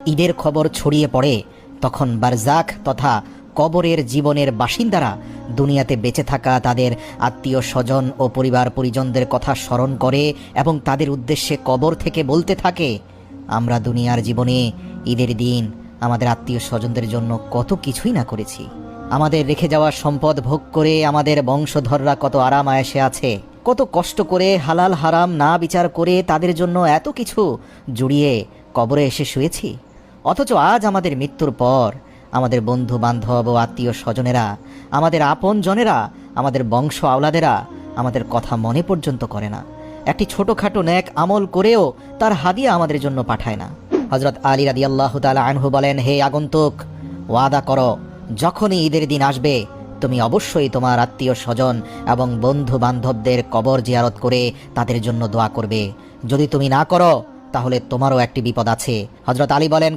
ঈদের খবর ছড়িয়ে পড়ে, তখন বারজাখ তথা কবরের জীবনের বাসিন্দারা দুনিয়াতে বেঁচে থাকা তাদের আত্মীয় স্বজন ও পরিবার পরিজনদের কথা স্মরণ করে এবং তাদের উদ্দেশ্যে কবর থেকে বলতে থাকে, আমরা দুনিয়ার জীবনে ঈদের দিন আমাদের আত্মীয় স্বজনদের জন্য কত কিছুই না করেছি। আমাদের রেখে যাওয়া সম্পদ ভোগ করে আমাদের বংশধররা কত আরাম আয়েশে আছে, কত কষ্ট করে হালাল হারাম না বিচার করে তাদের জন্য এত কিছু জুড়িয়ে কবরে এসে শুয়েছি। অথচ আজ আমাদের মৃত্যুর পর আমাদের বন্ধু বান্ধব ও আত্মীয় স্বজনেরা, আমাদের আপন জনেরা, আমাদের বংশ আওলাদেরা আমাদের কথা মনে পর্যন্ত করে না। একটি ছোটোখাটো ন্যাক আমল করেও তার হাদিয়া আমাদের জন্য পাঠায় না। হযরত আলী রাদিয়াল্লাহু তাআলা আনহু বলেন, হে আগন্তুক, ওয়াদা করো যখনই ঈদের দিন আসবে তুমি অবশ্যই তোমার আত্মীয় স্বজন এবং বন্ধু বান্ধবদের কবর জিয়ারত করে তাদের জন্য দোয়া করবে। যদি তুমি না করো তাহলে তোমারও একটি বিপদ আছে। হযরত আলী বলেন,